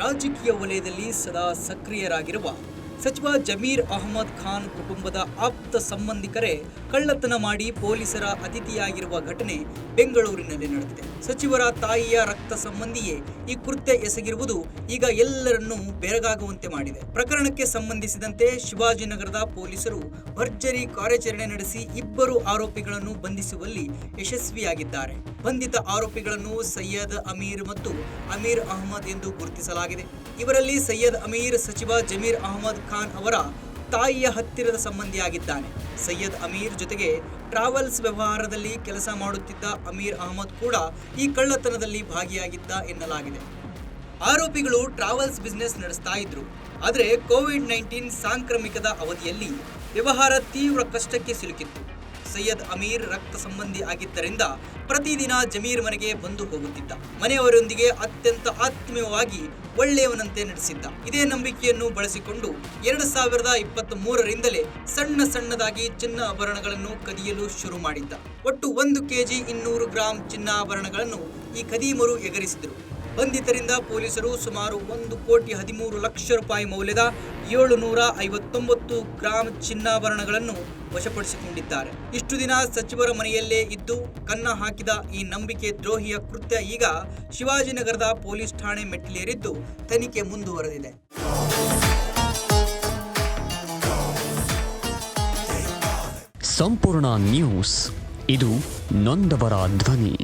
ರಾಜಕೀಯ ವಲಯದಲ್ಲಿ ಸದಾ ಸಕ್ರಿಯರಾಗಿರುವ ಸಚಿವ ಜಮೀರ್ ಅಹಮದ್ ಖಾನ್ ಕುಟುಂಬದ ಆಪ್ತ ಸಂಬಂಧಿಕರೇ ಕಳ್ಳತನ ಮಾಡಿ ಪೊಲೀಸರ ಅತಿಥಿಯಾಗಿರುವ ಘಟನೆ ಬೆಂಗಳೂರಿನಲ್ಲಿ ನಡೆದಿದೆ. ಸಚಿವರ ತಾಯಿಯ ರಕ್ತ ಸಂಬಂಧಿಯೇ ಈ ಕೃತ್ಯ ಎಸಗಿರುವುದು ಈಗ ಎಲ್ಲರನ್ನೂ ಬೆರಗಾಗುವಂತೆ ಮಾಡಿದೆ. ಪ್ರಕರಣಕ್ಕೆ ಸಂಬಂಧಿಸಿದಂತೆ ಶಿವಾಜಿನಗರದ ಪೊಲೀಸರು ಭರ್ಜರಿ ಕಾರ್ಯಾಚರಣೆ ನಡೆಸಿ ಇಬ್ಬರು ಆರೋಪಿಗಳನ್ನು ಬಂಧಿಸುವಲ್ಲಿ ಯಶಸ್ವಿಯಾಗಿದ್ದಾರೆ. ಬಂಧಿತ ಆರೋಪಿಗಳನ್ನು ಸೈಯದ್ ಅಮೀರ್ ಮತ್ತು ಅಮೀರ್ ಅಹಮದ್ ಎಂದು ಗುರುತಿಸಲಾಗಿದೆ. ಇವರಲ್ಲಿ ಸೈಯದ್ ಅಮೀರ್ ಸಚಿವ ಜಮೀರ್ ಅಹಮದ್ ಖಾನ್ ಅವರ ತಾಯಿಯ ಹತ್ತಿರದ ಸಂಬಂಧಿಯಾಗಿದ್ದಾನೆ. ಸೈಯದ್ ಅಮೀರ್ ಜೊತೆಗೆ ಟ್ರಾವೆಲ್ಸ್ ವ್ಯವಹಾರದಲ್ಲಿ ಕೆಲಸ ಮಾಡುತ್ತಿದ್ದ ಅಮೀರ್ ಅಹಮದ್ ಕೂಡ ಈ ಕಳ್ಳತನದಲ್ಲಿ ಭಾಗಿಯಾಗಿದ್ದ ಎನ್ನಲಾಗಿದೆ. ಆರೋಪಿಗಳು ಟ್ರಾವೆಲ್ಸ್ ಬಿಸಿನೆಸ್ ನಡೆಸ್ತಾ ಇದ್ರು. ಆದರೆ ಕೋವಿಡ್-19 ಸಾಂಕ್ರಾಮಿಕದ ಅವಧಿಯಲ್ಲಿ ವ್ಯವಹಾರ ತೀವ್ರ ಕಷ್ಟಕ್ಕೆ ಸಿಲುಕಿತ್ತು. ಸೈಯದ್ ಅಮೀರ್ ರಕ್ತ ಸಂಬಂಧಿ ಆಗಿದ್ದರಿಂದ ಪ್ರತಿದಿನ ಜಮೀರ್ ಮನೆಗೆ ಬಂದು ಹೋಗುತ್ತಿದ್ದ. ಮನೆಯವರೊಂದಿಗೆ ಅತ್ಯಂತ ಆತ್ಮೀಯವಾಗಿ ಒಳ್ಳೆಯವನಂತೆ ನಡೆಸಿದ್ದ. ಇದೇ ನಂಬಿಕೆಯನ್ನು ಬಳಸಿಕೊಂಡು 2023ರಿಂದಲೇ ಸಣ್ಣದಾಗಿ ಚಿನ್ನಾಭರಣಗಳನ್ನು ಕದಿಯಲು ಶುರು ಮಾಡಿದ್ದ. ಒಟ್ಟು 1 ಕೆಜಿ 200 ಗ್ರಾಂ ಚಿನ್ನಾಭರಣಗಳನ್ನು ಈ ಖದೀಮರು ಎಗರಿಸಿದರು. ಬಂಧಿತರಿಂದ ಪೊಲೀಸರು ಸುಮಾರು 1,13,00,000 ರೂಪಾಯಿ ಮೌಲ್ಯದ 759 ಗ್ರಾಂ ಚಿನ್ನಾಭರಣಗಳನ್ನು ವಶಪಡಿಸಿಕೊಂಡಿದ್ದಾರೆ. ಇಷ್ಟು ದಿನ ಸಚಿವರ ಮನೆಯಲ್ಲೇ ಇದ್ದು ಕನ್ನ ಹಾಕಿದ ಈ ನಂಬಿಕೆ ದ್ರೋಹಿಯ ಕೃತ್ಯ ಈಗ ಶಿವಾಜಿನಗರದ ಪೊಲೀಸ್ ಠಾಣೆ ಮೆಟ್ಟಿಲೇರಿದ್ದು ತನಿಖೆ ಮುಂದುವರೆದಿದೆ. ಸಂಪೂರ್ಣ ನ್ಯೂಸ್, ಇದು ನೊಂದವರ ಧ್ವನಿ.